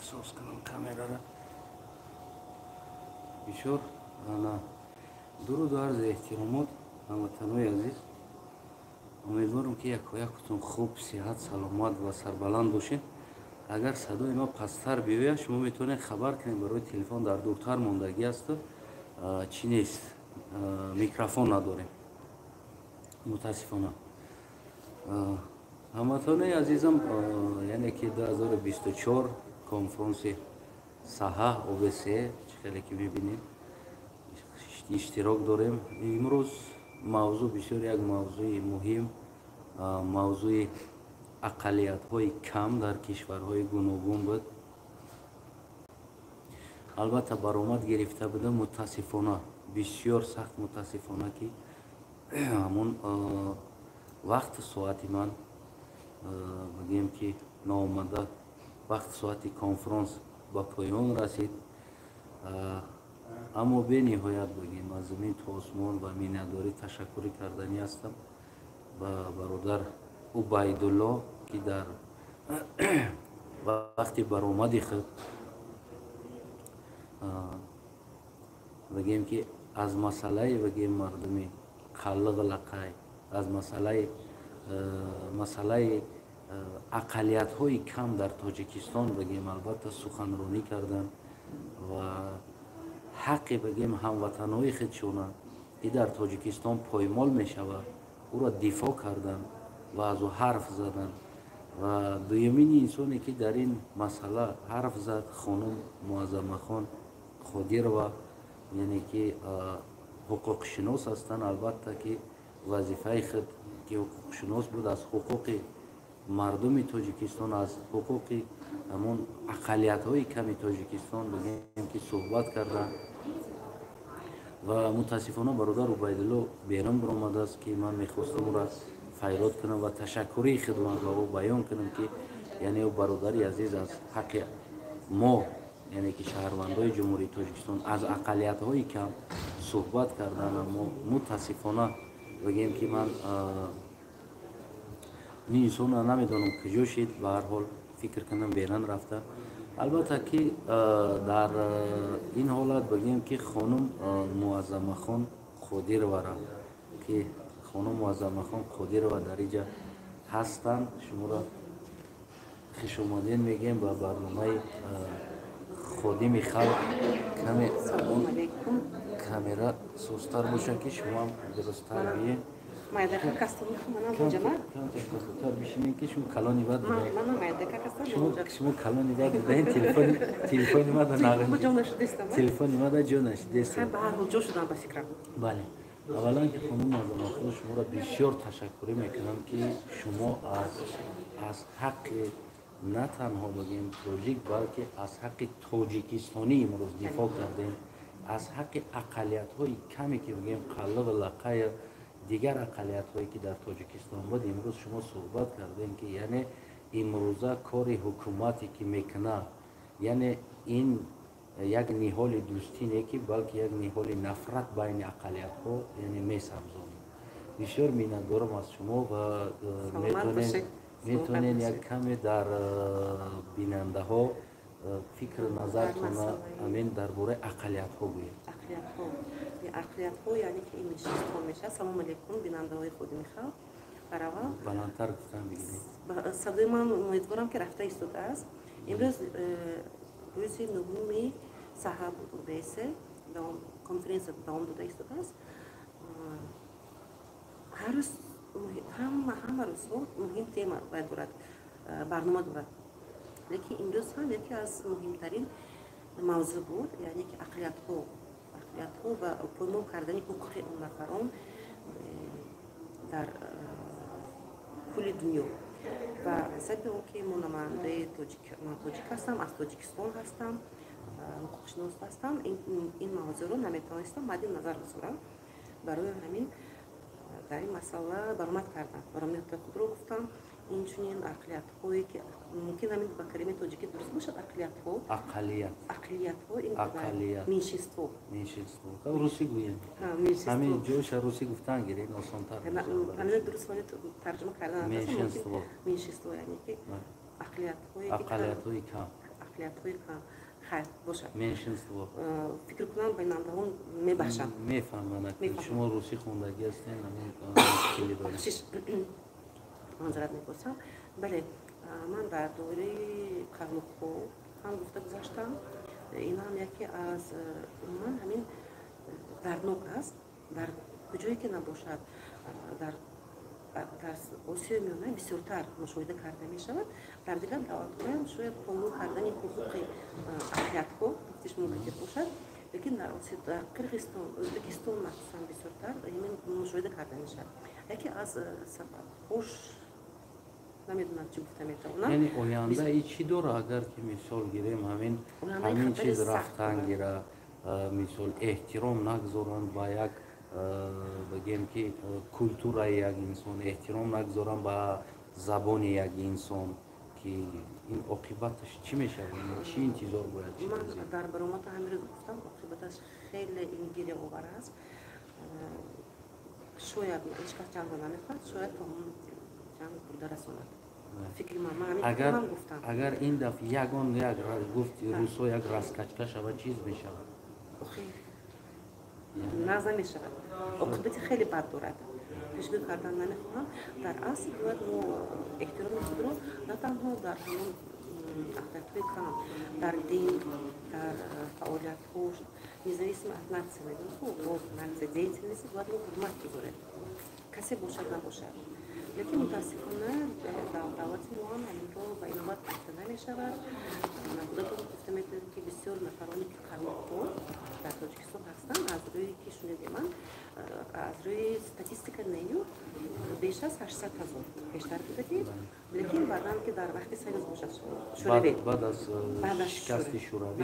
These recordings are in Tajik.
احساس کنم کامera را بسیار درود و عرض احترامات هموطنان عزیز. امیدوارم که یکتون خوب، صحت، سلامت و سربلند باشین. اگر صدای ما پستر بیاید شما میتونید خبر کنید برای تلفن در دورتر ماندگی است چی نیست، میکروفون نداریم متاسفانه. هموطنان عزیزم، یعنی که 2024 کنفرانس صحه OBC خیلی که ببینید اشتراک داریم. امروز موضوع بسیار یک موضوع مهم، موضوع اقلیت‌های کم در کشورهای گوناگون بود. البته برآمد گرفته بوده، متاسفانه بسیار سخت متاسفانه که همون وقت ساعتی من بگیم که نامده وقت ساعتی کنفرانس با پایان رسید. اما به نهایت بگیم از زمین تا آسمان و مینداری تشکر کردنی هستم با برادر عبیدالله که در وقتی برآمد خود بگیم که از مسئله بگیم مردمی خلق لقای، از مسئله اقلیت های کم در تاجیکستان بگیم البته سخنرانی کردن و حق بگیم هموطنهای خودشون که در تاجیکستان پایمال می شود او را دفاع کردن و از او حرف زدن. و دویمین انسانی که در این مسئله حرف زد خانم معظمه خان خودیروا، یعنی که حقوق شناس هستند. البته که وظیفه خود که حقوق شناس بود از حقوق مردم تاجیکستان، از حقوق همون اقلیت های کم تاجیکستان بگیم که صحبت کردن. و متاسفانه برادر عبیدالله بیرون برآمده است که من میخواستم او را فریاد کنم و تشکری خدمت با او بیان کنم که یعنی او برادری عزیز از حق ما یعنی که شهروندان جمهوری تاجیکستان از اقلیت های کم صحبت کردن. اما متاسفانه بگیم که من این انسان نمیدانم کجا شد، به هر حال فکر کنم بیرون رفته. البته که در این حالت بگیم که خانم معظمه خان خودیروا که خانم معظمه خان خودیروا در اینجا هستند، شما را خوش آمدین میگیم با برنامه خادم خلق. کمی کامera سوستر باشه که شما هم درست‌تر بیاین. Maydaka kastamonu manam hocama. Tabii bişinin ki şu kalanı var. Manam maydaka kastamonu. Şu kalanı var. Ben telefonuma da nağın. Telefonuma da jonaş destek. Ben bahar hocaşudan basikram. Bale. Avalan ki konum azam akıllı şuna bişyor teşekkür mekanım ki şuma az hakkı ne tanha bugün projek balki az hakkı Tacikistani imroz difaa kardin. Az hakkı اقلیت‌های کمی که بگیم خلق لقای دیگر اقلیت هایی که در تاجیکستان بود امروز شما صحبت کردین که یعنی امروزه کار حکومتی که میکنه یعنی این یک نهال دوستی نه که بلکه یک نهال نفرت بین اقلیت ها یعنی میسازونه. بسیار میندارم از شما و میتونین یک کمی در بیننده ها فکر نظرتون امین درباره اقلیت ها بگید. اقلیت ها یعنی که این نشست ها میشه. سلام علیکم بیننده های خود میخوام برای بلندتر گفتم بگید. صدای من امیدوارم که رفته ایستاده است. امروز روز نهم صحه بود OBC کنفرانس دوام داده ایستاده است. هر روز همه روز مهم تема باید دارد، برنامه دارد. لیکن امروز هم یکی از مهمترین موضوع بود، یعنی که اقلیت ها و پایمال کردن حقوق اون نفران در کل دنیا. و ضمن اون که من نماینده تاجیک هستم، از تاجیکستان هستم، حقوق شناس هستم. این موضوع رو نمیتونستم مد نظر بذارم، برای همین در این مسئله برآمد کردم. برآمد خود رو گفتم این چنین اقلیت هایی که ممکن همین با کلمه تاجیکی درست باشد، اقلیت ها این منشست ها روسی گوییم همین جوش روسی گفتن گیرین آسان تر همین درست ولی ترجمه کردن منشست ها یعنی که اقلیت های ақлиятҳои хайр бошад. меншинство фикр кунам бинандаҳон мебахшанд. мефаҳманд. шумо русӣ хондаги ҳастен? бахшиш манзарат мепурсам. бале ман дар доираи қарлуқҳо ҳам гуфта гузаштам. инам яке аз умуман ҳамин дарднок аст дар куҷое ки набошад дар осиёи миёна бисёртар мушоҳида карда мешавад. дар дигар давлатҳоям шояд қонун кардани ҳуқуқи ақлиятҳо шумо бикр бошад, лекин дар қирғизистон, ӯзбекистон махсусан бисёртар мушоҳида карда мешавад. яке аз сабабҳош намедонам чӣ гуфта метавонам. яъне ояндаи чӣ дора агар ки мисол гирем ҳамин чиз рафтангира мисол эҳтиром нагзоранд ба як бигем ки культураи як инсон, эҳтиром нагзоранд ба забони як инсон, ки ин оқибаташ чӣ мешавад? чӣ интизор бояд? ман дар баромади ҳамин рӯз гуфтам, оқибаташ хеле гиряовар аст. шояд ҳечкас ҷангро намехоҳад, шояд то ҳамон ҷанг бурда расонад. фикри ман гуфтам. агар ин дафъа ягон як гуфти рӯсҳо як раскачка шавад, чиз мешавад? наза мешавад. оқибати хеле бад дорад. пешгӯӣ кардан намехоҳам. дар асл бояд мо эҳтироми худро на танҳо дар ҳамон ақлиятҳои кам, дар дин, дар фаъолиятҳо независимо аз нация мегӯям, нация деятельности бояд мо ҳурмат гузорем. касе бошад набошад. лекин мутаассифона давлати мо ҳам ҳаминро ба инобат гирифта намешавад. наводатон гуфта метавонед ки бисёр нафароне ки қарлуқҳо дар тоҷикистон ҳастанд, аз рӯи ки шунидем ман, аз рӯи статистика нею беш аз 800 000 бештар будадем, лекин баъдан ки дар вақти союз бошад шӯравӣ, баъд аз шикасти шӯравӣ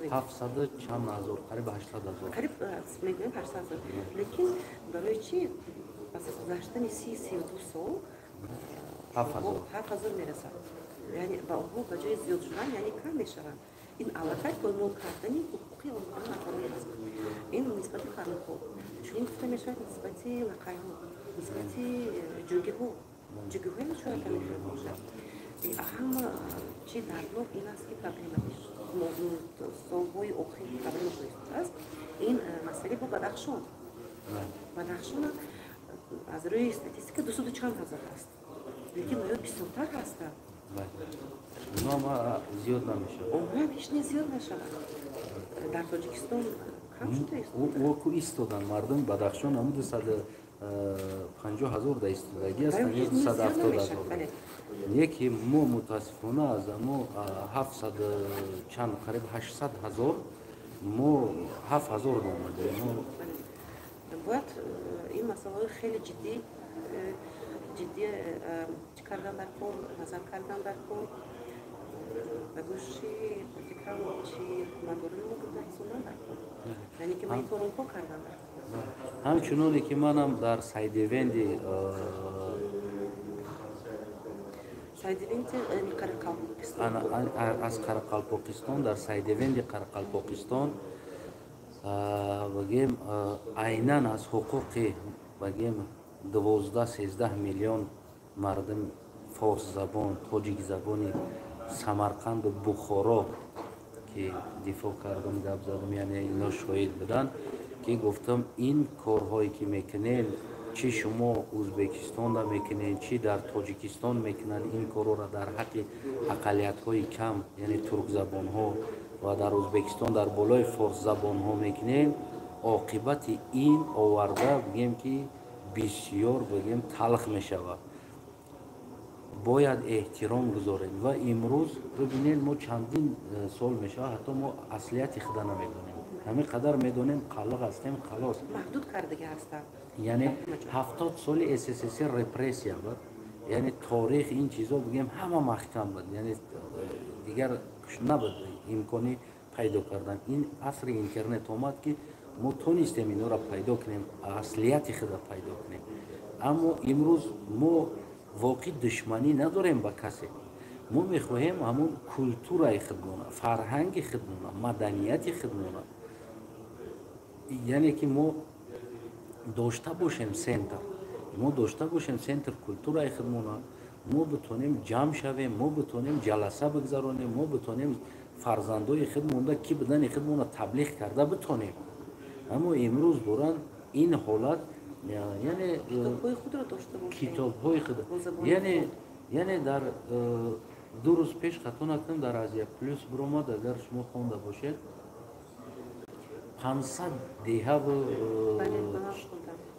700 чанд ҳазор, қариб 800 000, қариб мегӯем 800 000. лекин барои чӣ пас аз гузаштани 30-32 сол 7 000 мерасад. яъне ба онҳо ба ҷои зиёд шудан яъне кам мешаванд. ин аллакай поймол кардани ҳуқуқи онҳои нафароне аст. ин нисбати қарлуқҳо, чунин гуфта мешавад нисбати лақайҳо, нисбати ҷугиҳои шояд каме хел бошад. аҳам чи дарднок ин аст ки проблемаи солҳои охир проблема шудааст. ин масъалаи бо бадахшон аз рӯи статистика 200 чанд ҳазор аст, лекин оё бисёртар ҳастанд. нома зиёд намешавад. онҳоям ҳеч не зиёд мешавад. дар тоҷикистон кам шудааст. воку истодан мардум бадахшон ҳамуд 150 000 да истодагӣ ҳастанд, 270 000. яке мо мутаассифона аз мо 700 чанд қариб 800 000 мо 7 000 номадем. бояд ин масъалаҳои хеле ҷиддӣ чӣ кардан дар кор, назар кардан дар кор ба гӯши политикаҳо чи ҳукуматдорони мо бурда расондан дар кор, яъне ки мониторингҳо кардан дар кор. ҳамчуноне ки манам дар сайдивенди аз қарақалпоқистон, дар сайдивенди қарақалпоқистон бигем айнан аз ҳуқуқи бигем 12-13 миллион мардум форсзабон, тоҷикзабони Самарқанду Бухоро ки дифоъ кардам, гап задам, яъне ино шоҳид буданд, ки гуфтам ин корҳое ки мекунем, чӣ шумо Ӯзбекистонда мекунед, чӣ дар Тоҷикистон мекунанд, ин корҳоро дар ҳаққи ақалиятҳои кам, яъне туркзабонҳо ва дар Ӯзбекистон дар болои форсзабонҳо мекунем, оқибати ин оварда бигем ки бисёр бигем талх мешавад. бояд эҳтиром гузорем. ва имрӯз бибинед мо чандин сол мешавад ҳатто мо аслияти худа намедонем. ҳамин қадар медонем қалиқ ҳастем, халос. маҳдуд кардагӣ ҳастанд. яъне 70 соли СССР репрессия буд. яъне таърих ин чизо бигем ҳама маҳкам буд. яъне дигар набуд имкони пайдо кардан. ин асри интернет омад ки мо тонистем инҳоро пайдо кунем, аслияти худа пайдо кунем. аммо имрӯз мо воқеъ душманӣ надорем ба касе. мо мехоҳем ҳамон культураи худмона, фарҳанги худмона, маданияти худмона, яъне ки мо дошта бошем центр культураи худмона, мо битонем ҷамъ шавем, мо битонем ҷаласа бигзаронем, мо битонем фарзандои худ монда ки бидани худмонро таблиғ карда битонем. Аммо имрӯз доран ин ҳолат, яъне китобҳои худро дошта бошем, китобҳои худ, яъне дар 2 рӯз пеш хато накунем дар Азия Плюс биромад, агар шумо хонда бошед 500 деҳаву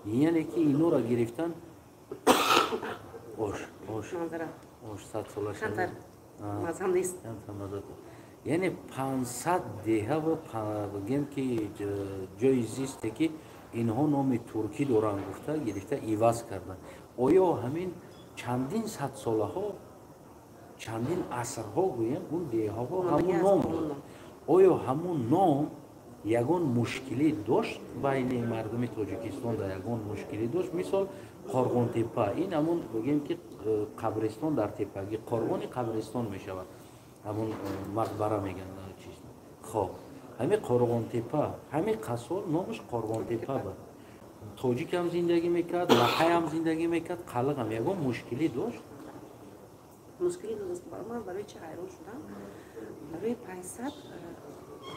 яъне ки инора гирифтан ош 100 сола шад мазам нест. яъне 500 деҳаву бигем ки ҷои зисте ки инҳо номи туркӣ доранд гуфта гирифта иваз кардан. Оё ҳамин чандин садсолаҳо, чандин асрҳо гӯем он деҳаҳо ҳамун ном буд. Оё ҳамун ном ягон мушкилӣ дошт байни мардуми Тоҷикистон, дар ягон мушкилӣ дошт? Мисол Qorғонтепа, ин ҳамун бигем ки қабристон дар тепагӣ, Qorғони қабристон мешавад, ҳамун мақбара меган чиз. Хоб ҳамин Qorғонтепа, ҳамин қасол номаш Qorғонтепа буд. Тоҷикам зиндагӣ мекард, лақаям зиндагӣ мекард, қалиғам ягон мушкилӣ дошт? Мушкилӣ дошт. Ман барои чи ҳайрон шудам. Барои 500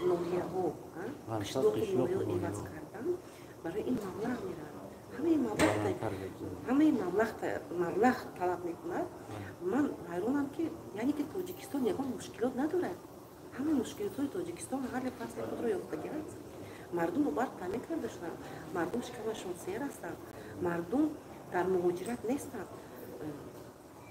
ноҳияҳо, қишлоқи ноҳияҳо иваз кардан, барои ин маблағ мерад. ҳамаи маблағ талаб мекунад. Ман ҳайронам ки яъне ки Тоҷикистон ягон мушкилот надорад. ҳамаи мушкилотҳои Тоҷикистон ҳалли фасли худро ёфтагиаст. Мардум обард таъмин карда шуданд, мардум шикамашон сер ҳастанд, мардум дар муҳоҷират нестанд.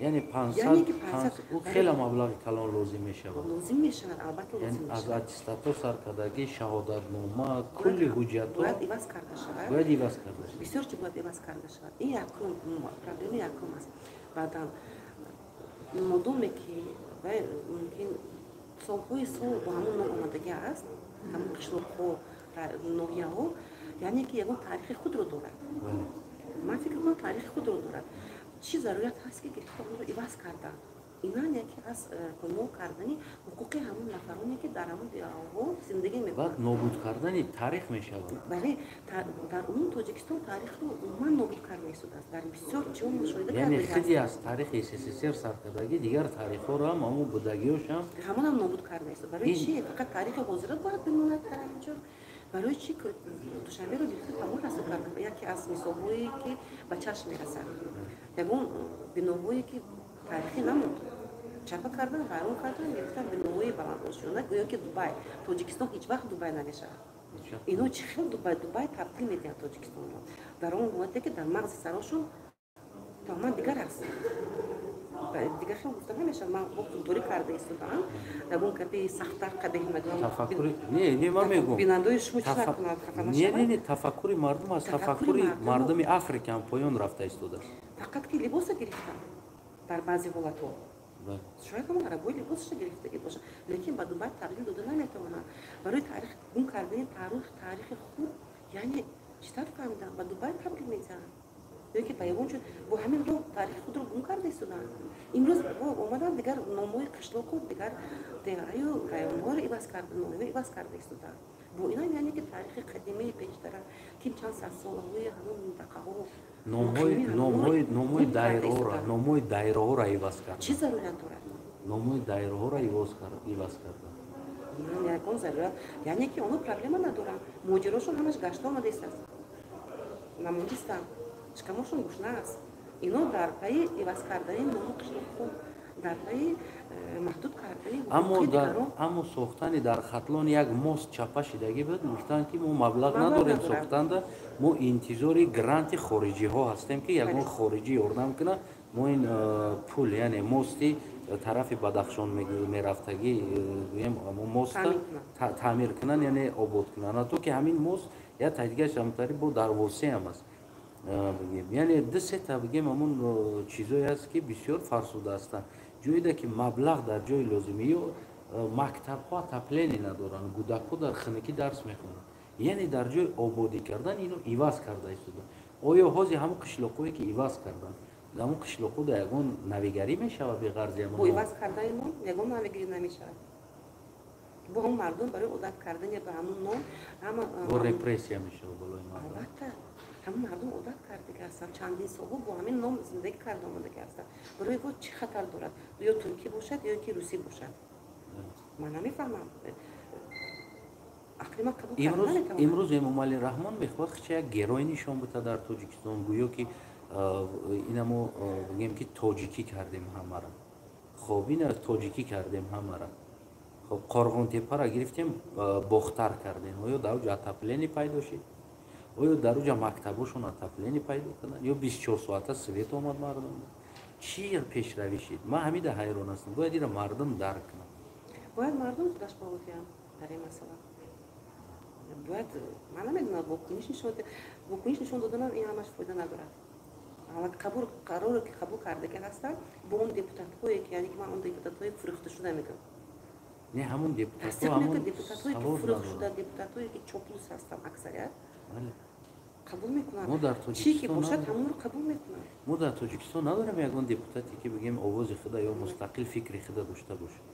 яъне 500 хеле маблағи калон лозим мешавад. Лозим мешавад, албатта лозим мешавад. аз аттестато сар кардагӣ, шаҳодатнома, кулли ҳуҷҷатҳо бояд иваз карда шавад. Бисёр чӣ бояд иваз карда шавад. Ин якум проблеми якум аст. Баъдан модоме ки мумкин солҳои сол бо ҳамон ном омадагӣ аст, ҳамон қишлоқҳо, ноҳияҳо, яъне ки ягон таърихи худро дорад. Ман фикр кунам таърихи худро дорад. Чӣ зарурият ҳаст ки гирифта онро иваз кардан? Инан яке аз поймол кардани ҳуқуқи ҳамон нафароне ки дар ҳамон диҳаҳо зиндагӣ мекунанд. нобуд кардани таърих мешавад. Бале, дар умум Тоҷикистон таърихро умуман нобуд карда истодааст. Дар бисёр ҷо мушоҳида яъне хиди аз таърихи СССР саркардагӣ дигар таърихҳоро ҳам ҳамон будагиҳошам ҳамонам нобуд карда истод. Барои чӣ фақат таърихи ҳозира бояд бимонад дар ҳаминҷо? барои чӣ душанберо гирифта тамом расо кардам. Яке аз мисолҳое ки ба чашм мерасад, ягон биноҳое ки таърихӣ намуд, чапа кардан, вайрон кардан, гирифтан биноҳои баландошона, гӯё ки Дубай, Тоҷикистон ҳеҷ вақт Дубай намешавад. Ино чӣ хел Дубай табдил медиҳад Тоҷикистонро дар он ҳолате ки дар мағзи сарошон тамоман дигар аст. Дигар хел гуфта намешавад. Ман худдорӣ карда истодаам, ягон капи сахттар қабеҳ нагӯям. Тафаккури не ман мегӯям. Бинандаи шумо чӣ накунад, хафа нашавад? Не, тафаккури мардум аст. Тафаккури мардуми Африка ҳам поён рафта истодааст. Фақат ки либоса гирифтан дар баъзе ҳолатҳо. шояд ҳамон арабои либосаша гирифтагӣ бошад, лекин ба Дубай табдил дода наметавонанд. Барои таърих гум кардани таърихи худ, яъне чӣ тавр фаҳмидам, ба Дубай табдил медиҳанд. Ёки ба ягон ҷо бо ҳамин роҳ таърихи худро гум карда истодаанд. Имрӯз омадан дигар номҳои қишлоқу дигар деҳааю районҳоро иваз карда, номҳои иваз карда истодаанд. Бо инам яъне ки таърихи қадимаи пештара ки чанд садсолаҳои ҳамон минтақаҳо номҳои дайраҳоро иваз карда. Чӣ зарурият дорад? Номҳои дайраҳоро иваз карда. Ягон зарурият, яъне ки онҳо проблема надоранд. муҳоҷирошон ҳамаш гашта омадаистанд, намудистанд, шикамошон гӯшна аст. Ино дар пайи иваз кардани номи қишлоқҳо, дар пайи маҳдуд кардани ҳуқуқи дигарон. аммо сохтани дар Хатлон як мост чапа шидагӣ буд. Гуфтанд ки мо маблағ надорем сохтанда, мо интизори гранти хориҷиҳо ҳастем ки ягон хориҷӣ ёрдам кунад, мо ин пул, яъне мости тарафи Бадахшон мерафтагӣ мостро таъмир кунанд, яъне обод кунанд. ҳатто ки ҳамин мост як тадигаш ҳамтари бо дарвозаам аст. Яъне дусета бигем ҳамон чизое аст ки бисёр фарсуда ҳастанд. ҷойида ки маблағ дар ҷои лозимӣ ё мактабҳо отопление надоранд, кӯдакҳо дар хунукӣ дарс мехонанд. яъне дар ҷои ободӣ кардан ино иваз карда истоданд. оё ҳозир ҳамон қишлоқҳое ки иваз карданд, ҳамон қишлоқҳо дар ягон навигарӣ мешавад бе ғарзи ҳамон бо иваз кардани ном ягон навигарӣ намешавад. бо ҳамон мардум барои одат кардани ба ҳамон ном бо репрессия мешавад болои мардум. Албатта ҳама мардум одат кардага ҳастанд, чандин солҳо бо ҳамин ном зиндагӣ карда омадага ҳастанд. барои во чӣ хатар дорад? ё туркӣ бошад ё ки русӣ бошад. ман намефаҳмам. ақли ман қабул карда наметавонад. имрӯз Эмомалӣ Раҳмон мехоҳад хича як герой нишон бида дар Тоҷикистон, гӯё ки инамо бигем ки тоҷикӣ кардем ҳамара. хоб ина тоҷикӣ кардем ҳамара. хоб Қорғонтепара гирифтем, бохтар кардем. оё дар уҷа отопление пайдо шид? оё дар уҷа мактабошон отопление пайдо карданд? ё 24 соата свет омад мардум? чӣ пешравӣ шид? ман ҳамида ҳайрон ҳастам. бояд ира мардум дарк кунад. бояд мардум худаш боводиям дар ин масъала. бояд ман намедонам вокуниш нишон доданам ин ҳамаш фоида надорад. қароре ки қабул кардага ҳастанд бо он депутатҳое ки яъне ки ман он депутатҳои фурӯхташуда мегӯям. не ҳамон депутатҳо ҳамон депутатҳое ки фурӯхшуда, депутатҳое ки чоплус ҳастанд аксарият қабул мекунанд. чӣ ки бошад ҳамонро қабул мекунанд. мо дар Тоҷикистон надорем ягон депутате ки бигем овози худа ё мустақил фикри худа дошта бошад.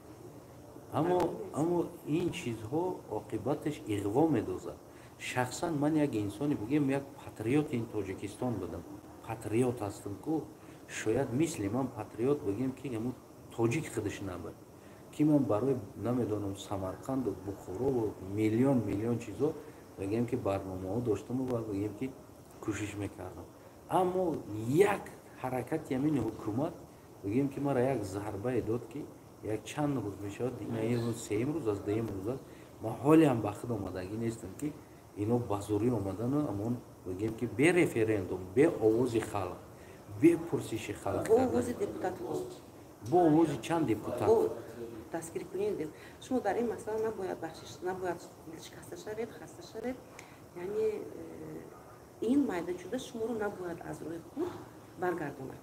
аммо ин чизҳо оқибаташ иғво медозад. шахсан ман як инсони бигем як патриоти ин Тоҷикистон будам. патриот ҳастам ку шояд мисли ман патриот бигем ки ҳамун тоҷик худаш набад. ки ман барои намедонам Самарқанду Бухоро миллион чизо бигем ки барномаҳо доштам ва бигем ки кӯшиш мекардам. аммо як ҳаракати ҳамини ҳукумат бигем ки мара як зарбае дод ки як чанд рӯз мешавад, сеюм рӯз аст, дуюм рӯз аст, ма ҳолеам ба худ омадагӣ нестам ки ино ба зурӣ омадану амон бигем ки бе референдум, бе овози халқ, бе пурсиши халқ бо овози депутатҳо, бо овози чанд депутат дастгиркунинде шумо дар ин масъала набояд шикаста шавед, хаста шавед. яъне ин майдачуда шуморо набояд аз рӯи худ баргардонад.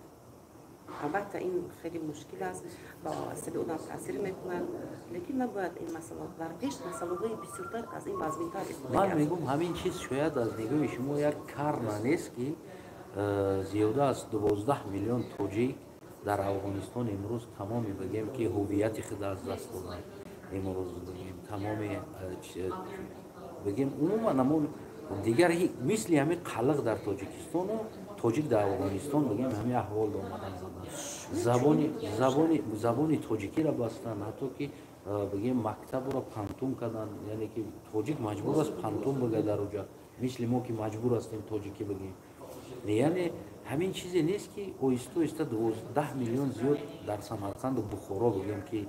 албатта ин хеле мушкил аст, ба асаби одам таъсир мекунад, лекин набояд ин масъала дар пеш масъалаҳои бисёртар аз ин вазминтар истифода ман мегӯм ҳамин чиз шояд аз нигоҳи шумо як карна нест ки зиёда аз 12 миллион тоҷик дар Афғонистон имрӯз тамоми бигем ки ҳуввияти худа аз даст доданд. имрӯз бигем тамоми бигем умуман амон дигар мисли ҳамин қалқ дар Тоҷикистону тоҷик дар Афғонистон бигем ҳамин аҳвол омадан заданд. забони тоҷикиро бастанд, ҳатто ки бигем мактабро пантум карданд, яъне ки тоҷик маҷбур аст пантум бига дар уҷа, мисли мо ки маҷбур ҳастем тоҷикӣ бигем. яъне ҳамин чизе нест ки оҳиста оҳиста 12 миллион зиёд дар Самарқанду Бухоро бигем ки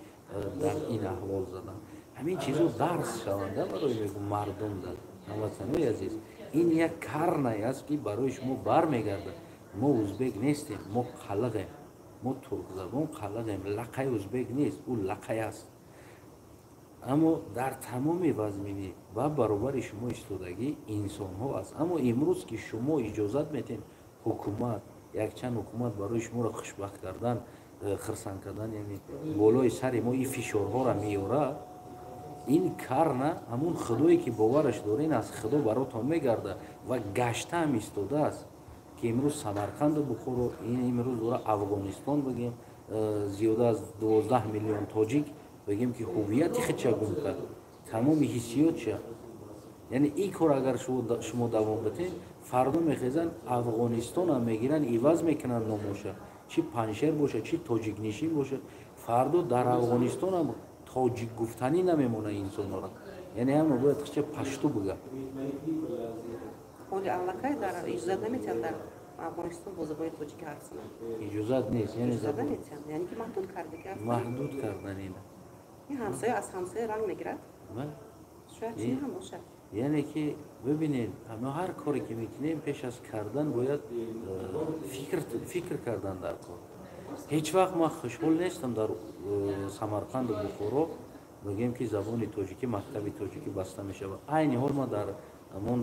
дар ин аҳвол заданд. ҳамин чизо дарс шаванда барои мегӯм мардум дар ҳамватанои азиз. ин як карнае аст ки барои шумо бармегардад. мо ӯзбек нестем, мо қалғем, мо туркзабон қалғем, лақаи ӯзбек нест, ӯ лақай аст. аммо дар тамоми вазмини ба баробари шумо истодагӣ инсонҳо аст. аммо имрӯз ки шумо иҷозат метем ҳукумат якчанд ҳукумат барои шуморо хушбахт кардан, хирсанд кардан, яъне болои сари мо ин фишорҳоро меёрад, ин карна ҳамун худое ки бовараш дорен аз худо баротон мегарда ва гашта ҳам истодааст ки имрӯз Самарқанду Бухоро, имрӯз дора Афғонистон бигем зиёда аз 12 миллион тоҷик бигем ки ҳуввияти худша гум кард, тамоми ҳиссиётша. яъне ин кор агар шумо давом битем, фардо мехезанд Афғонистонам мегиранд, иваз мекунанд номоша, чӣ паншер бошад, чӣ тоҷикнишин бошад, фардо дар Афғонистонам тоҷик гуфтанӣ намемона инсонҳоро, яъне ҳама бояд хича пашту бигӯяд. оли аллакай дар иҷозат наметиҳанд дар Афғонистон бо забони тоҷикӣ ҳарф зананд. иҷозат нест, яъне наметиҳанд, яъне ки маҳдуд кардага маҳдуд кардан ин ҳамсоя аз ҳамсоя ранг мегирад. шояд чунин ҳам бошад. яъне ки бибинед ҳама ҳар коре ки мекунем пеш аз кардан бояд фикр кардан дар кор. ҳеҷ вақт ман хушҳол нестам дар Самарқанду Бухоро бигем ки забони тоҷикӣ, мактаби тоҷикӣ баста мешавад. айни ҳол ман дар ҳамон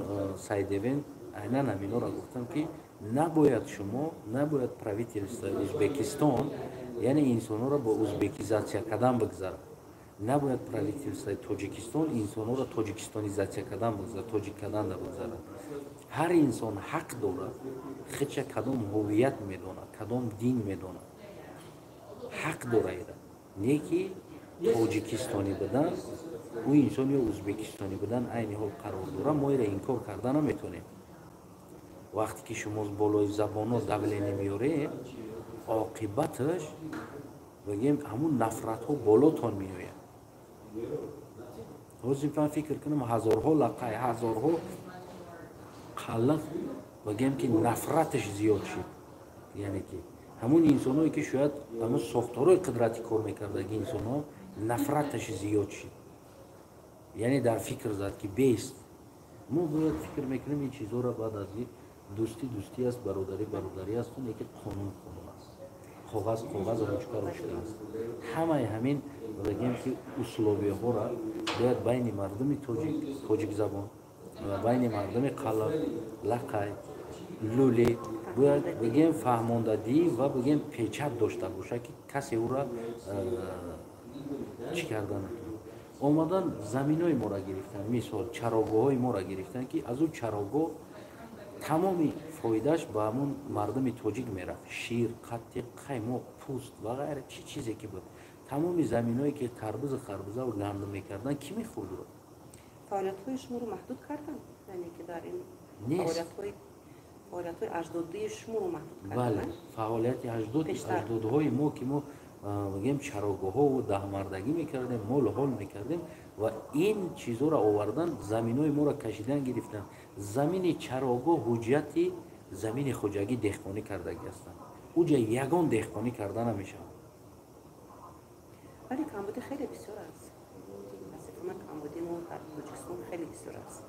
сайдевен айнан ҳаминҳоро гуфтам ки набояд правительствои Ӯзбекистон яъне инсонҳоро бо ӯзбекизатсия кардан бигзарад. набояд правительствои Тоҷикистон инсонҳоро тоҷикистонизатсия кардан бигзарад, тоҷик карданда бигзарад. ҳар инсон ҳақ дорад хича кадом ҳуввият медонад, кадом дин медонад, ҳақ дорад. не ки тоҷикистонӣ будан ӯ инсон ё ӯзбекистонӣ будан айни ҳол қарор дорад, мо иро инкор карда наметонем. вақте ки шумо болои забоно давление меёред, оқибаташ бигем ҳамун нафратҳо болотон меояд. ҳозир ман фикр кунам ҳазорҳо лақай, ҳазорҳо қаллақ бигем ки нафраташ зиёд шид. яъне ки ҳамун инсоное ки шояд ҳамун сохторҳои қудрати кор мекардаги инсонҳо нафраташ зиёд шид. яъне дар фикр зад ки бест. мо бояд фикр мекунем ин чизҳоро баъд аз ин дӯстӣ аст, бародарӣ аст, ки қонун аст, коғаз ручка аст. ҳамаи ҳамин бигем ки условияҳоро бояд байни мардуми тоҷикзабон ва байни мардуми қаллақ, лақай, лӯле бояд бигем фаҳмондагӣ ва бигем печат дошта бошад ки касе ӯро чӣ карда накунад. омадан заминои моро гирифтан, мисол чарогоҳҳои моро гирифтан ки аз ӯ чарогоҳ тамоми фоидааш ба ҳамун мардуми тоҷик мерафт. шир, қатти, қаймоқ, пӯст ва ғайра чӣ чизе ки буд. тамоми заминое ки тарбузу харбузаву гандум мекардан ки мехӯрд ӯро? фаъолиятҳои шуморо маҳдуд кардан, яъне ки дар ин фаъолиятҳои аҷдодии шуморо маҳдуд кардан. бале, фаъолияти аҷдодҳои мо ки мо бигем чарогоҳҳову даҳмардагӣ мекардем, молу ҳол мекардем ва ин чизҳоро овардан заминои моро кашидан гирифтан. замини чарогоҳ ҳуҷҷати замини хоҷагӣ деҳқонӣ кардагӣ ҳастанд. уҷа ягон деҳқонӣ карда намешавад. вале камбудӣ хеле бисёр аст. мутаассифона камбудӣ мо дар тоҷикистон хеле бисёр аст.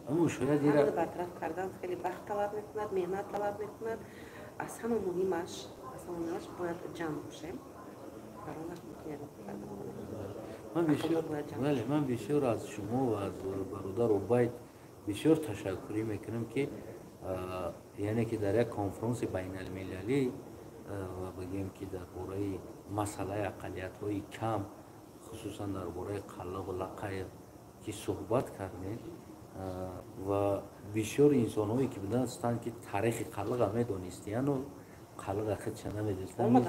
аммо шояд ҳамаро бартараф кардан хеле вақт талаб мекунад, меҳнат талаб мекунад. аз ҳама муҳимаш бояд ҷамъ бошем. ман бисёр аз шумо ва аз бародар Убайд бисёр ташаккурӣ мекунам ки яъне ки дар як конфронси байналмилалӣ ва бигем ки дар бораи масъалаи ақалиятҳои кам, хусусан дар бораи қаллақу лақай ки суҳбат кардем ва бисёр инсонҳое ки буданд ки таърихи қаллаqa медонистияну қаллаqa худша намедонистанд.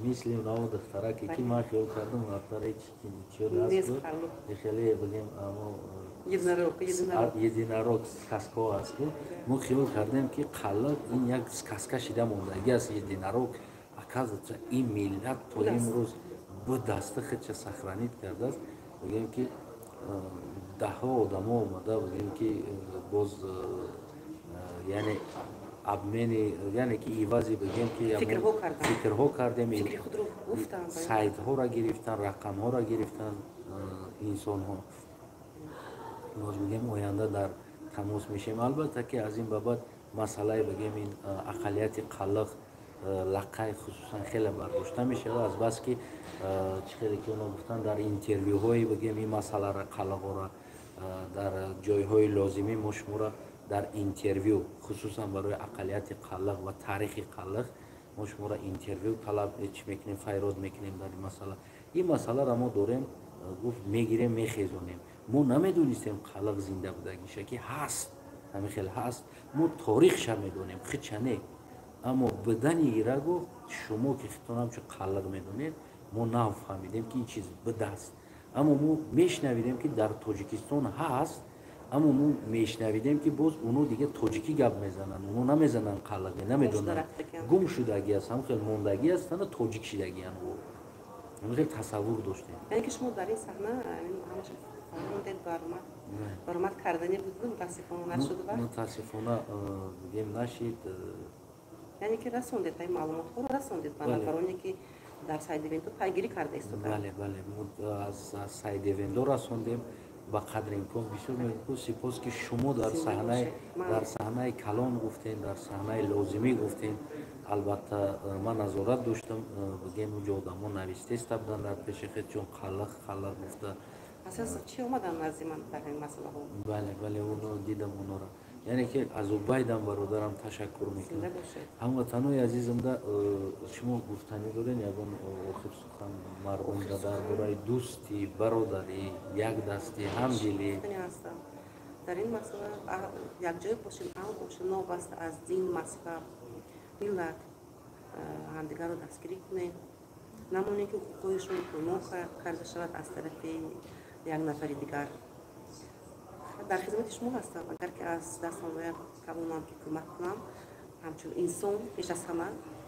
мисли унаҳо духтараке ки ман хиёл кардам духтаре хеле бигем единорог сказко аст. мо хиёл кардем ки қаллақ ин як сказка шида мондагӣ аст. единорог оказывается ин миллат то имрӯз бу даста худша сохранид кардааст. бигем ки даҳҳо одамо омада бигем ки боз яъне обмени яъне ки ивази бигем ки фикрҳо кардем, сайтҳоро гирифтан, рақамҳоро гирифтан инсонҳо. боз бигем оянда дар тамос мешем. албатта ки аз ин ба баъд масъалаи бигем ин ақалияти қаллақ, лақай хусусан хеле бардошта мешавад. азбас ки чӣ хеле ки оно гуфтанд дар интервюҳои бигем ин масъаларо қаллақҳоро дар ҷойҳои лозимӣ мо шуморо дар интервю хусусан барои ақалияти қаллақ ва таърихи қаллақ мо шуморо интервю талаб чӣ мекунем, файрод мекунем дар ин масъала. ин масъаларо мо дорем гуфт мегирем мехезонем. мо намедонистем қаллақ зинда будагиша ки ҳаст, ҳамихел ҳаст. мо торихша медонем, худша не. аммо будани ира гуфт шумо ки худтон ҳамчун қаллақ медонед, мо нафаҳмидем ки ин чиз будаст. аммо мо мешнавидем ки дар тоҷикистон ҳаст. аммо мо мешнавидем ки боз уно дига тоҷикӣ гап мезананд, уно намезананд қаллақӣ, намедонанд гум шудагӣ аст, ҳамхел мондагӣ аст, тана тоҷик шидагианд. ҳамхел тасаввур доштем. яъне ки шумо дар ин саҳна ҳамаша фаҳмондед баромад кардани буд, мутаассифона нашуд ва мутаассифона бигем нашид. яъне ки расондед ин маълумотҳоро расондед ба нафароне ки дар сайдивендо пайгирӣ карда истоданд. бале аз сайдивендо расондем. ба қадри имкон бисёр сипос ки шумо дар саҳнаи калон гуфтем, дар саҳнаи лозимӣ гуфтем. албатта ман назорат доштам, бигем уҷо одамо нависта истабуданд дар пеши худ, чун қаллақ гуфта. асас чӣ омадан назди ман дар ин масъалаҳо? бале оно дидам оноро. яъне ки аз Убайдам бародарам ташаккур мекунам. ҳамватанои азизамда шумо гуфтанӣ доред ягон охир сухан марғумда дар бораи дӯстӣ, бародарӣ, якдастӣ, ҳамдилӣ дар ин масъала якҷоя бошем, ҳам бошем, новаста аз дин, мазҳаб, миллат ҳамдигарро дастгирӣ кунем. намонем ки ҳуқуқҳоишон поймон карда шавад аз тарафи як нафари дигар. дар хизмати шумо ҳастам. Агар ки аз дастам ояд тавонам ки кӯмак кунам, ҳамчун инсон, пеш аз ҳама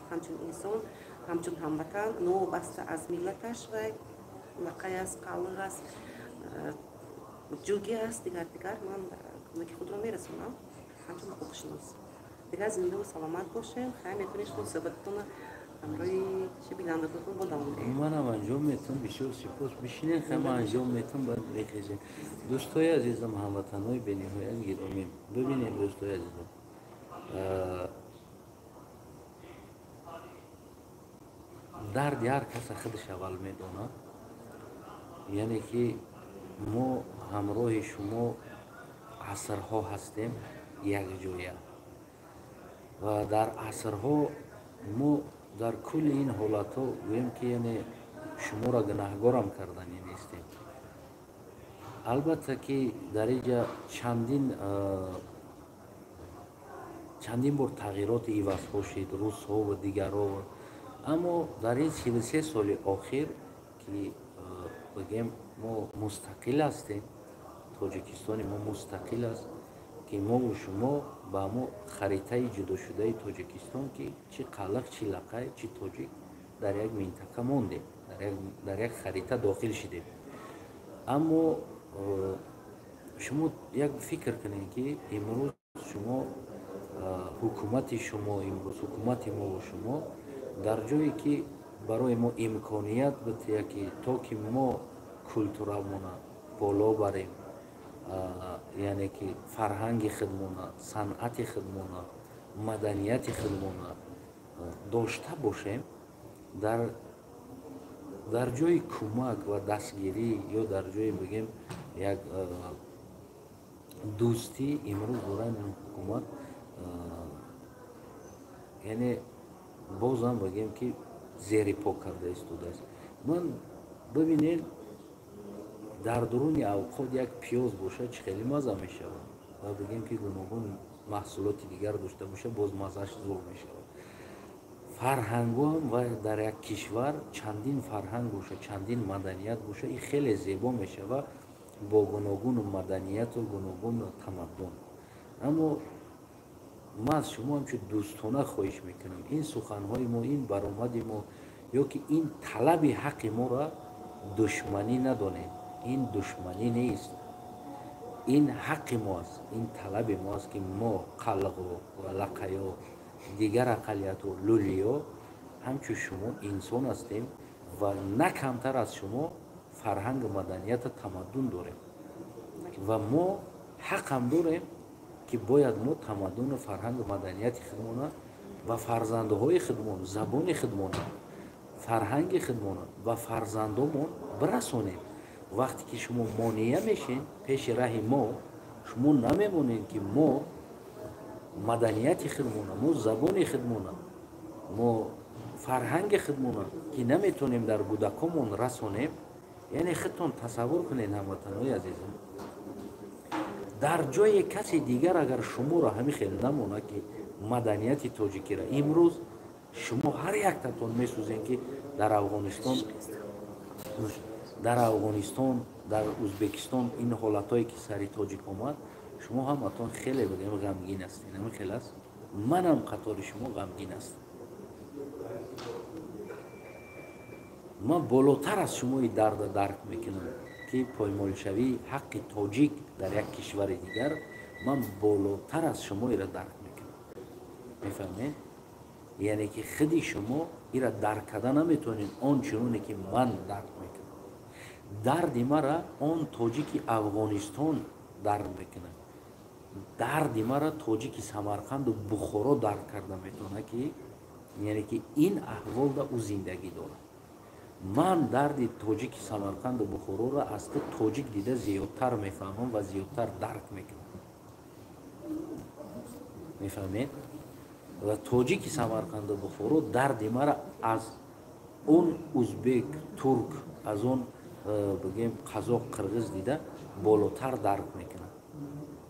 ҳамчун инсон, ҳамчун ҳамватан, новобаста аз миллаташ ва лақай аст, қаллиқ аст, ҷӯги аст, дигар ман кӯмаки худро мерасонам ҳамчун ҳуқуқшинос. Дигар зинду саломат бошем. Хай метавонед шумо суҳбататонро ҳамроҳи бинандагонатон бо давом диҳед. منم انجام میتونم بسیار سپاس بشینین خیلی انجام میتونم باید بخیزیم دوستای عزیزم هموطنهای بین‌المللی گرامی ببینید دوستای عزیزم درد هر کس خودش اول میدونه یعنی که ما همراه شما عصرها هستیم یک جایه و در عصرها ما در کل این حالت ها گویم که یعنی شما را گناهگارم کردنی نیستیم البته که در اینجا چندین بار تغییرات عوض ها شد روس ها و دیگر ها اما در این 33 سال آخر که بگیم ما مستقل هستیم تاجیکستان ما مستقل است که ما و شما با ما خریطه جدا شده تاجیکستان که چی قلق چی لقای چی تاجیک در یک منطقه مانده در یک خریطه داخل شده اما شما یک فکر کنید که امروز شما حکومت شما امروز حکومت ما و شما در جایی که برای ما امکانیت بده که تا که ما کلتورمون بالا بریم یعنی که فرهنگ خودمون صنعت خودمون مدنیت خودمون داشته باشیم در جای کمک و دستگیری یا در جای بگیم یک دوستی امروز دوران حکومت یعنی بازم بگیم که زیر پا کرده است من ببینید در درون اوقات یک پیاز باشه چه خیلی مزه میشه و بگیم که گوناگون محصولات دیگر داشته باشه باز مزهش زور میشه فرهنگ هم و در یک کشور چندین فرهنگ باشه چندین مدنیت باشه این خیلی زیبا میشه و با گوناگون مدنیت و گوناگون تمدن اما ما از شما هم چه دوستانه خواهش میکنم این سخنهای ما این برآمد ما یا که این طلب حق ما را دشمنی ندانید این دشمنی نیست این حق ماست این طلب ماست که ما قلق و لقیا دیگر اقلیت و لولیا همچون شما انسان هستیم و نه کمتر از شما فرهنگ مدنیت تمدن داریم و ما حق هم داریم که باید ما تمدن و فرهنگ مدنیت خودمون و فرزندهای خودمون زبان خودمون فرهنگ خودمون و فرزندامون برسونیم وقتی که شما مانع میشین پیش راه ما شما نمیمونین که ما مدنیت خودمون ما زبان خودمون ما فرهنگ خودمون که نمیتونیم در کودکامون رسونیم یعنی خودتون تصور کنین هموطنای عزیزم در جای کسی دیگر اگر شما را همین خیلی نمونه که مدنیت تاجیکی را امروز شما هر یک تاتون میسوزین که در افغانستان در ازبکستان این حالتایی که سری تاجیک آمد شما هم اتون خیلی بگیم غمگین هستین همین خیلی است منم قطار شما غمگین است من بالاتر از شما این درد درک میکنم که پایمال حق تاجیک در یک کشور دیگر من بالاتر از شما این را درک میکنم میفهمید یعنی که خودی شما این را درک کردن نمیتونین آنچنانی که من درک میکنم درد مرا آن تاجیک افغانستان درک میکنه درد مرا تاجیک سمرقند و بخارا درک کرده میتونه که یعنی که این احوال دا او زندگی داره من درد تاجیک سمرقند و بخارا را از تاجیک دیده زیادتر میفهمم و زیادتر درک میکنم میفهمید و تاجیک سمرقند و بخارا درد مرا از اون ازبک ترک از اون بگیم قزاق قرغیز دیده بالاتر درک میکنه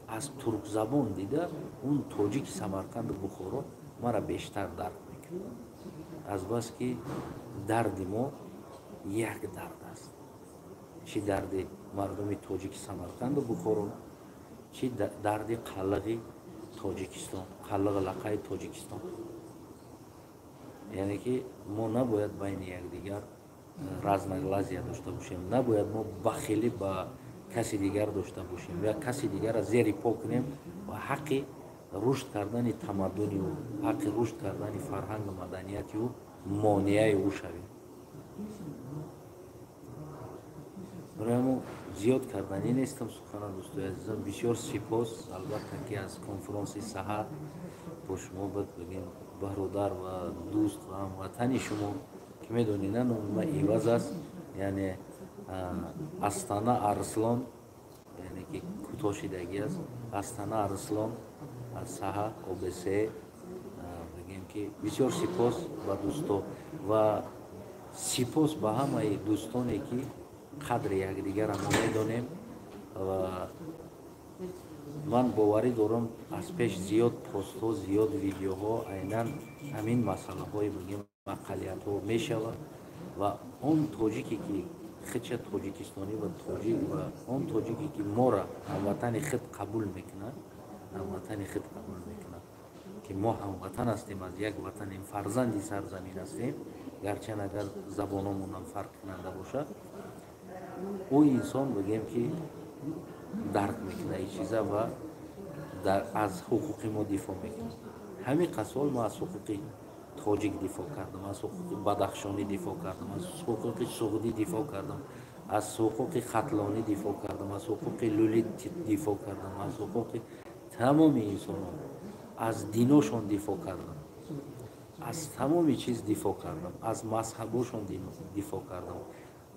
از ترک زبان دیده اون تاجیک سمرقند و بخارا مرا بیشتر درک میکنه از بس که درد ما یک درد است چی درد مردم تاجیک سمرقند و بخارا چی دردی قلقی تاجیکستان، قلق لقای تاجیکستان. یعنی که ما نباید بین یکدیگر رزمگلازی داشته باشیم، نباید ما بخیلی با کسی دیگر داشته باشیم یا کسی دیگر را زیر پا کنیم و حق رشد کردن تمدنی و حق رشد کردن فرهنگ و مدنیتی و مانعه او شویم. برای ما زیاد کردنی نیستم سخن دوستای عزیزم. بسیار سپاس البته که از کنفرانس سحر با شما بگیم برادر و دوست و هموطن شما که میدونین نام ایواز است، یعنی استانه ارسلان، یعنی که کوتاه است استانه ارسلان از سحر اوبسه. بگیم که بسیار سپاس با دوستا و سپاس با همه دوستانی که قدر یکدیگر را میدونیم و من باوری دارم از پیش زیاد پست ها زیاد ویدیوها عیناً همین مسئله های بگیم اقلیت ها میشود و اون تاجیکی که خودش تاجیکستانی و تاجیک و اون تاجیکی که ما را هموطن خود قبول میکنه، هموطن خود قبول میکنه که ما هموطن هستیم، از یک وطن فرزندی سرزمین هستیم، گرچه اگر زبانمون هم فرق کننده باشه، او انسان بگیم که درک میکنه این چیزا و از حقوق ما دفاع میکنه. همین قسال ما از حقوق تاجیک دفاع کردم، از حقوق بدخشانی دفاع کردم، از حقوق سعودی دفاع کردم، از حقوق ختلانی دفاع کردم، از حقوق لولی دفاع کردم، از حقوق تمام انسانان، از دیناشون دفاع کردم، از تمام چیز دفاع کردم، از مذهبشون دفاع کردم،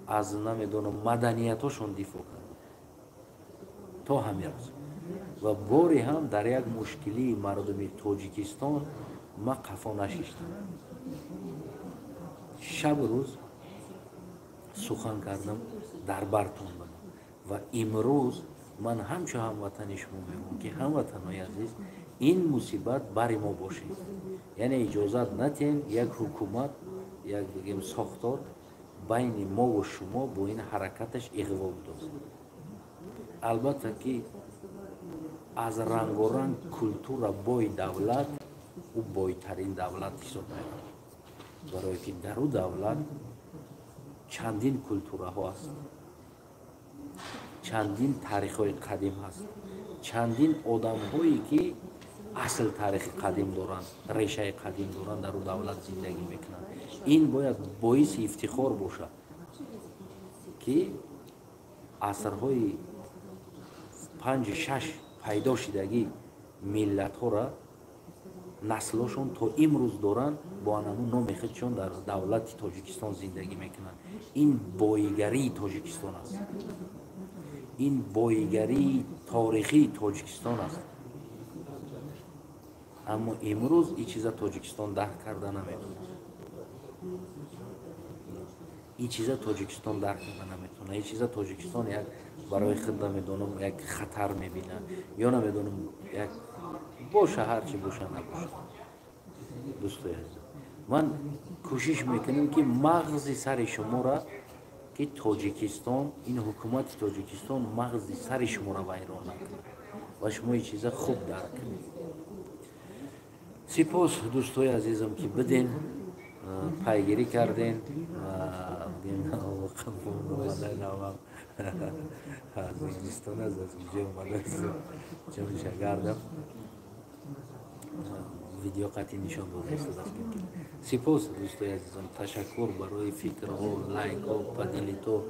از نمیدونم مدنیتشون دفاع کردم تا همین روز. و باری هم در یک مشکلی مردم تاجیکستان ما قفا نشیشتم. شب روز سخن کردم در برتون و امروز من همچه هموطن شما میگم که هموطنای عزیز این مصیبت بر ما باشه، یعنی اجازت ندین یک حکومت یک بگیم ساختار بین ما و شما با این حرکتش اغوا بدازد. البته که از رنگ و رنگ کلتور بای دولت او بایترین دولت حساب می‌کنه، برای که در او دولت چندین کلتورها هست، چندین تاریخ‌های قدیم هست، چندین آدم‌هایی که اصل تاریخ قدیم دارند، ریشه قدیم دارند، در او دولت زندگی میکنند. این باید باعث افتخار باشه که عصرهای 5-6 پیدا شدگی ملت ها را نسلشون تا امروز دارن با همون نام خودشون در دولت تاجیکستان زندگی میکنن. این بایگری تاجیکستان است، این بایگری تاریخی تاجیکستان است. اما امروز این چیزا تاجیکستان درک کرده نمیتونه، این چیزا تاجیکستان درک کرده نمیتونه، این چیزا تاجیکستان یک برای خود نمیدونم یک خطر میبینه یا نمیدونم یک باشه، هرچی باشه نباشه. دوستای عزیز، من کوشش میکنم که مغز سر شما را که تاجیکستان، این حکومت تاجیکستان مغز سر شما را ویران نکنه و شما این چیزا خوب درک کنید. سپاس دوستای عزیزم که بدین پیگیری کردین از انگلستان از اینجا اومده است چون شگردم ویدیو قطعی نشان داده است. سپاس دوستای عزیزم، تشکر برای فکرها، لایک ها، پدیلیت ها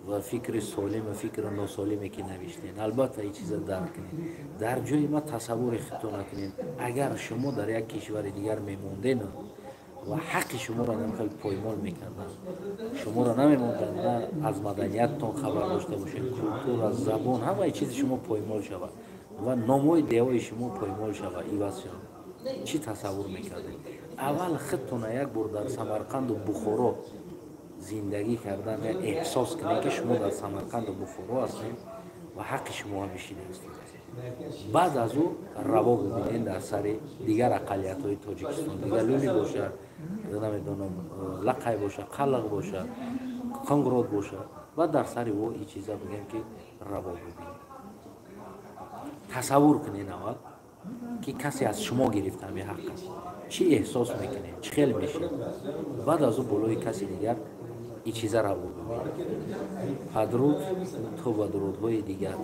و فکر سالم و فکر ناسالمی که نوشتین. البته این چیزا درک کنید، در جای ما تصور خودتون نکنین. اگر شما در یک کشور دیگر میموندین و حق شما را نمیخواد پایمال میکردن، شما را نمیموندن، نه از مدنیتتون خبر داشته باشین، کلتور، از زبان، همه چیز شما پایمال شود و ناموی دیوای شما پایمال شود، ایواز شود. چی تصور میکردین؟ اول خودتون یک بار در سمرقند و بخارا زندگی کردن یا احساس کنید که شما در سمرقند و بخارا هستید و حق شما هم بشیده هستید. بعد از او روا ببینید در سر دیگر اقلیت های تاجیکستان، دیگر لولی باشه، نمیدونم لقای باشه، قلق باشه، کنگراد باشه، و در سر او این چیزا بگیم که روا ببینید. تصور کنین اول که کسی از شما گرفته همین حق است، چی احساس میکنین، چی خیال میشین؟ بعد از او بالای کسی دیگر این چیزا را بگویید. بدرود تو و درودهای دیگر